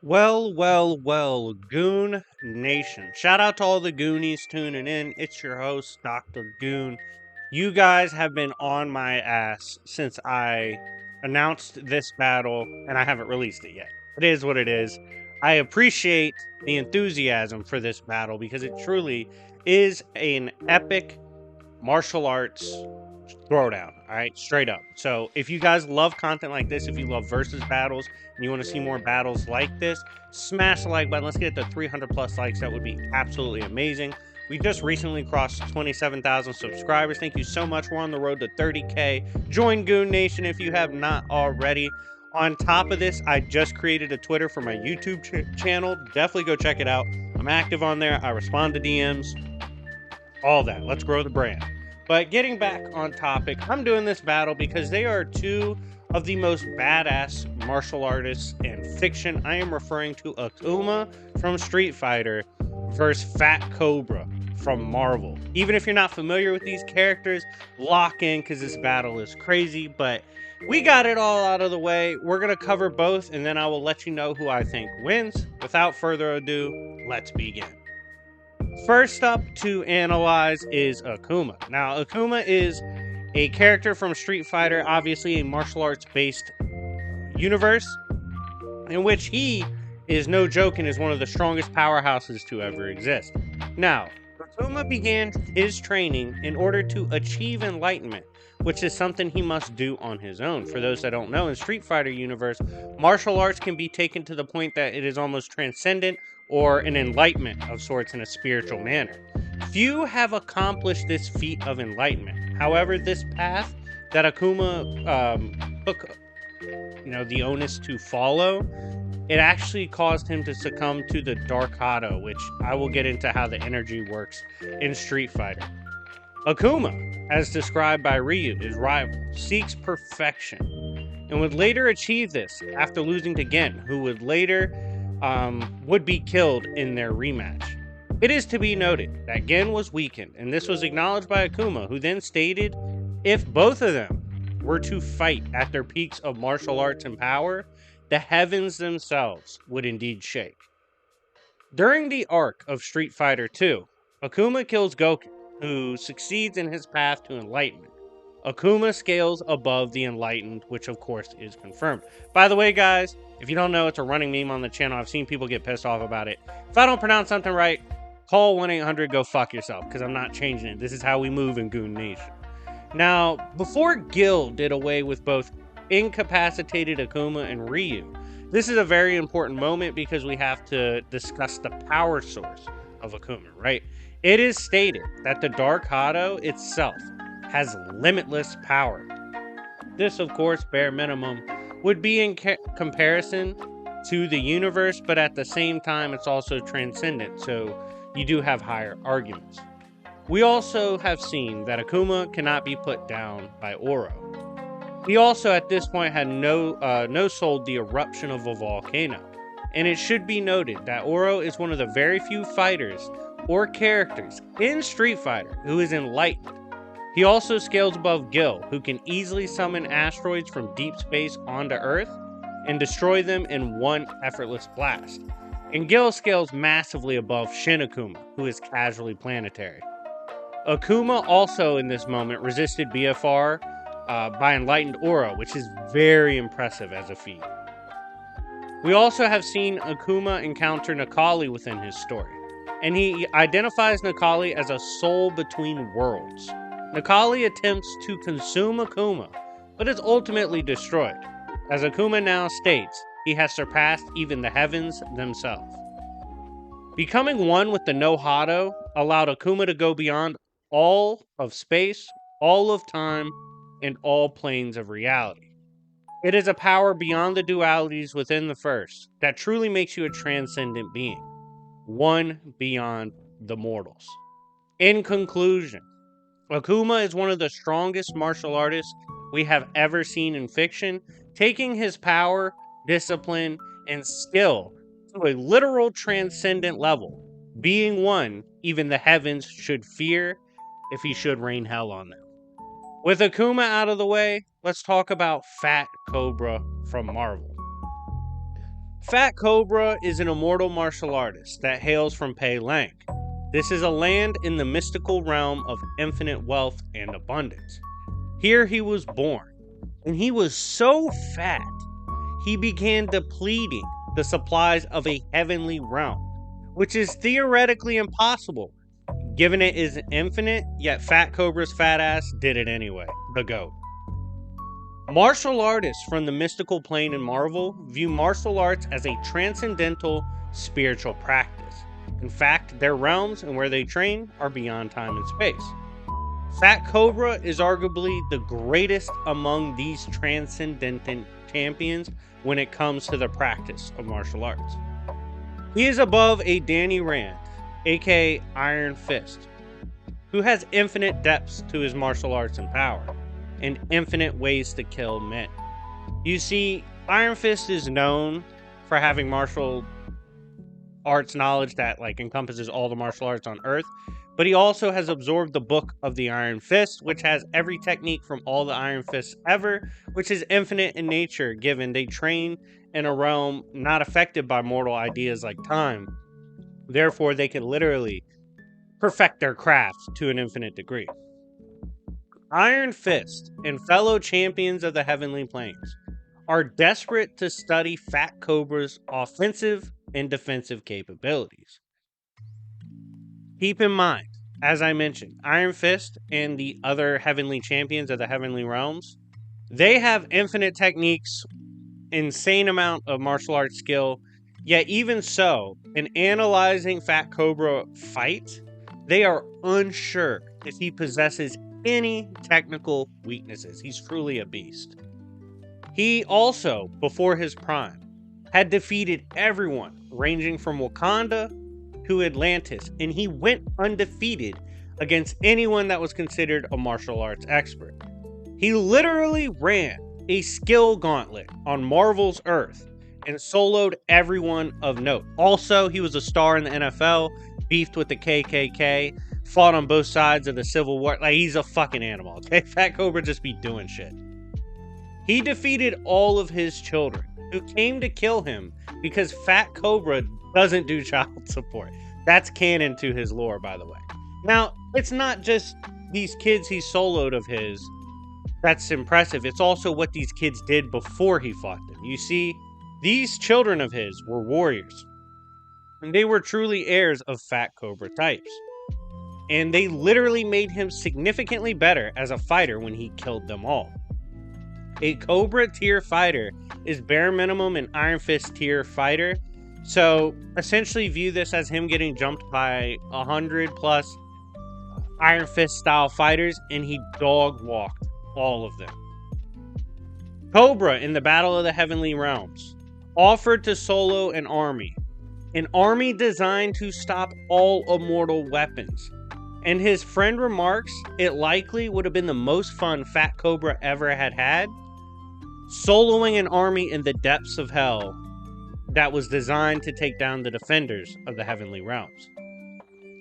Well, Goon Nation. Shout out to all the Goonies tuning in. It's your host, Dr. Goon. You guys have been on my ass since I announced this battle, and I haven't released it yet. It is what it is. I appreciate the enthusiasm for this battle because it truly is an epic martial arts throwdown. All right, straight up. So if you guys love content like this, if you love versus battles and you want to see more battles like this, smash the like button. Let's get it to 300 plus likes. That would be absolutely amazing. We just recently crossed 27,000 subscribers. Thank you so much. We're on the road to 30K. Join Goon Nation if you have not already. On top of this, I just created a Twitter for my YouTube channel. Definitely go check it out. I'm active on there. I respond to DMs. All that. Let's grow the brand. But getting back on topic, I'm doing this battle because they are two of the most badass martial artists in fiction. I am referring to Akuma from Street Fighter versus Fat Cobra from Marvel. Even if you're not familiar with these characters, lock in because this battle is crazy. But we got it all out of the way. We're going to cover both, and then I will let you know who I think wins. Without further ado, let's begin. First up to analyze is Akuma. Now, Akuma is a character from Street Fighter, obviously a martial arts based universe, in which he is no joke and is one of the strongest powerhouses to ever exist. Now, Akuma began his training in order to achieve enlightenment, which is something he must do on his own. For those that don't know, in Street Fighter universe, martial arts can be taken to the point that it is almost transcendent or an enlightenment of sorts in a spiritual manner. Few have accomplished this feat of enlightenment. However, this path that Akuma took, the onus to follow, it actually caused him to succumb to the Dark Hado, which I will get into how the energy works in Street Fighter. Akuma, as described by Ryu, his rival, seeks perfection and would later achieve this after losing to Gen, who would later would be killed in their rematch. It is to be noted that Gen was weakened, and this was acknowledged by Akuma, who then stated if both of them were to fight at their peaks of martial arts and power, the heavens themselves would indeed shake. During the arc of Street Fighter II, Akuma kills Goku, who succeeds in his path to enlightenment. Akuma scales above the enlightened, which of course is confirmed. By the way, guys, if you don't know, it's a running meme on the channel. I've seen people get pissed off about it. If I don't pronounce something right, call 1-800 go fuck yourself, because I'm not changing it. This is how we move in Goon Nation. Now, before Gil did away with both incapacitated Akuma and Ryu, this is a very important moment because we have to discuss the power source of Akuma, right? It is stated that the Dark Hado itself has limitless power. This, of course, bare minimum, would be in comparison to the universe, but at the same time, it's also transcendent, so you do have higher arguments. We also have seen that Akuma cannot be put down by Oro. He also, at this point, had no sold the eruption of a volcano, and it should be noted that Oro is one of the very few fighters or characters in Street Fighter who is enlightened. He also scales above Gil, who can easily summon asteroids from deep space onto Earth and destroy them in one effortless blast. And Gil scales massively above Shin Akuma, who is casually planetary. Akuma also in this moment resisted BFR by enlightened Oro, which is very impressive as a feat. We also have seen Akuma encounter Nakali within his story, and he identifies Nakali as a soul between worlds. Nakali attempts to consume Akuma, but is ultimately destroyed. As Akuma now states, he has surpassed even the heavens themselves. Becoming one with the No Hado allowed Akuma to go beyond all of space, all of time, and all planes of reality. It is a power beyond the dualities within the first that truly makes you a transcendent being, one beyond the mortals. In conclusion, Akuma is one of the strongest martial artists we have ever seen in fiction, taking his power, discipline, and skill to a literal transcendent level, being one even the heavens should fear if he should rain hell on them. With Akuma out of the way, let's talk about Fat Cobra from Marvel. Fat Cobra is an immortal martial artist that hails from Pei Lang. This is a land in the mystical realm of infinite wealth and abundance. Here he was born, and he was so fat, he began depleting the supplies of a heavenly realm, which is theoretically impossible, given it is infinite, yet Fat Cobra's fat ass did it anyway, the GOAT. Martial artists from the mystical plane in Marvel view martial arts as a transcendental spiritual practice. In fact, their realms and where they train are beyond time and space. Fat Cobra is arguably the greatest among these transcendent champions when it comes to the practice of martial arts. He is above a Danny Rand, aka Iron Fist, who has infinite depths to his martial arts and power, and infinite ways to kill men. You see, Iron Fist is known for having martial arts knowledge that encompasses all the martial arts on Earth, but he also has absorbed the Book of the Iron Fist, which has every technique from all the Iron Fists ever, which is infinite in nature, given they train in a realm not affected by mortal ideas like time. Therefore, they can literally perfect their craft to an infinite degree. Iron Fist and fellow champions of the Heavenly Planes are desperate to study Fat Cobra's offensive and defensive capabilities. Keep in mind, as I mentioned, Iron Fist and the other Heavenly Champions of the Heavenly Realms, they have infinite techniques, insane amount of martial arts skill, yet even so, in analyzing Fat Cobra fight, they are unsure if he possesses any technical weaknesses. He's truly a beast. He also, before his prime, had defeated everyone ranging from Wakanda to Atlantis, and he went undefeated against anyone that was considered a martial arts expert. He literally ran a skill gauntlet on Marvel's Earth and soloed everyone of note. Also, he was a star in the NFL, beefed with the KKK, fought on both sides of the Civil War. He's a fucking animal, okay? Fat Cobra just be doing shit. He defeated all of his children, who came to kill him because Fat Cobra doesn't do child support. That's canon to his lore, by the way. Now, it's not just these kids he soloed of his that's impressive. It's also what these kids did before he fought them. You see, these children of his were warriors, and they were truly heirs of Fat Cobra types. And they literally made him significantly better as a fighter when he killed them all. A Cobra tier fighter is bare minimum an Iron Fist tier fighter, so essentially view this as him getting jumped by 100 plus Iron Fist style fighters, and he dog walked all of them. Cobra in the Battle of the Heavenly Realms offered to solo an army designed to stop all immortal weapons. And his friend remarks it likely would have been the most fun Fat Cobra ever had, soloing an army in the depths of hell that was designed to take down the defenders of the Heavenly Realms.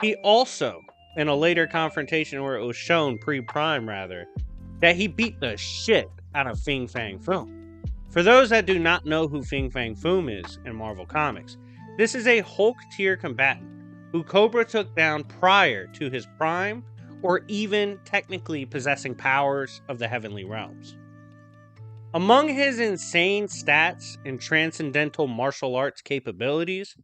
He also, in a later confrontation where it was shown pre-Prime rather, that he beat the shit out of Fin Fang Foom. For those that do not know who Fin Fang Foom is in Marvel Comics, this is a Hulk tier combatant who Cobra took down prior to his prime, or even technically possessing powers of the Heavenly Realms. Among his insane stats and transcendental martial arts capabilities,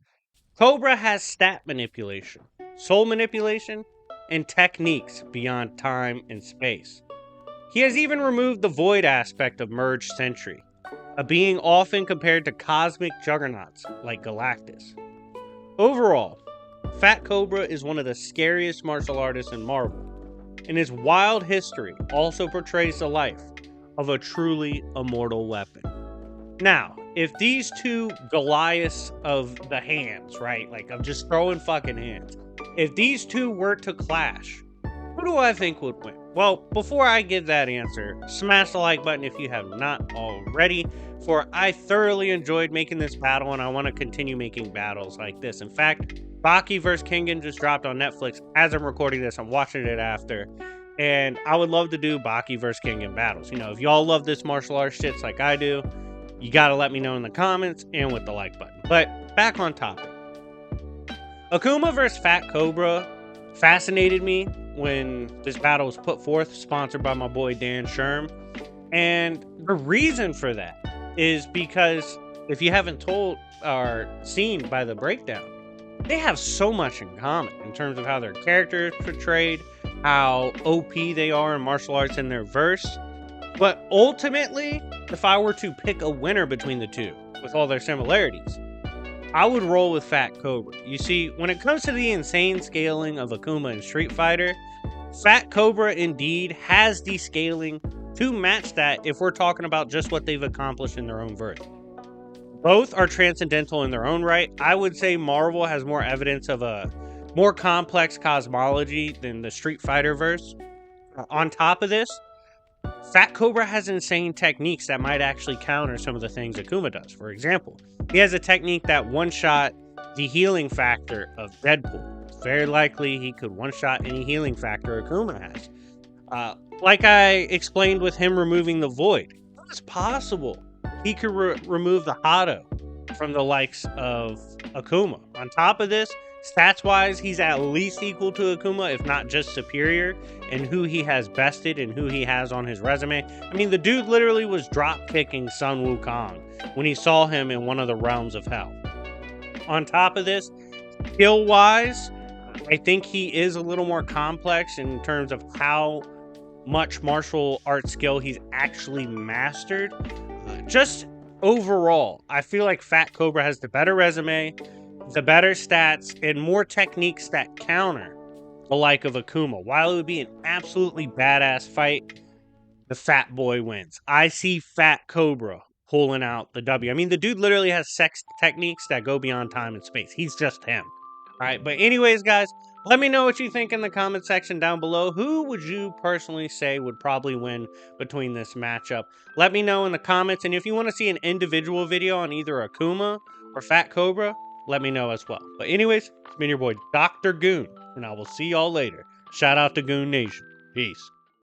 Cobra has stat manipulation, soul manipulation, and techniques beyond time and space. He has even removed the void aspect of Merged Sentry, a being often compared to cosmic juggernauts like Galactus. Overall, Fat Cobra is one of the scariest martial artists in Marvel, and his wild history also portrays the life of a truly immortal weapon. Now, if these two Goliaths of the hands, right, of just throwing fucking hands, if these two were to clash, who do I think would win? Well, before I give that answer, smash the like button if you have not already, for I thoroughly enjoyed making this battle, and I want to continue making battles like this. In fact, Baki vs. Kengan just dropped on Netflix. As I'm recording this, I'm watching it after. And I would love to do Baki vs. Kengan battles. If y'all love this martial arts shit like I do, You got to let me know in the comments and with the like button. But back on topic. Akuma versus Fat Cobra fascinated me when this battle was put forth, sponsored by my boy Dan Sherm. And the reason for that is because if you haven't told or seen by the breakdown, they have so much in common in terms of how their characters portrayed, how OP they are in martial arts in their verse. But ultimately, if I were to pick a winner between the two, with all their similarities, I would roll with Fat Cobra. You see, when it comes to the insane scaling of Akuma in Street Fighter, Fat Cobra indeed has the scaling to match that if we're talking about just what they've accomplished in their own verse. Both are transcendental in their own right. I would say Marvel has more evidence of a more complex cosmology than the Street Fighter verse. On top of this, Fat Cobra has insane techniques that might actually counter some of the things Akuma does. For example, he has a technique that one-shot the healing factor of Deadpool. It's very likely he could one-shot any healing factor Akuma has. Like I explained with him removing the Void, it's possible he could remove the Hado from the likes of Akuma. On top of this, stats-wise, he's at least equal to Akuma, if not just superior, in who he has bested and who he has on his resume. I mean, the dude literally was drop-kicking Sun Wukong when he saw him in one of the realms of hell. On top of this, skill-wise, I think he is a little more complex in terms of how much martial arts skill he's actually mastered. Just overall, I feel like Fat Cobra has the better resume, the better stats, and more techniques that counter the like of Akuma. While it would be an absolutely badass fight, the fat boy wins. I see Fat Cobra pulling out the W. I mean, the dude literally has sex techniques that go beyond time and space. He's just him. All right, but anyways, guys, let me know what you think in the comment section down below. Who would you personally say would probably win between this matchup? Let me know in the comments, and if you want to see an individual video on either Akuma or Fat Cobra, let me know as well. But anyways, it's been your boy, Dr. Goon, and I will see y'all later. Shout out to Goon Nation. Peace.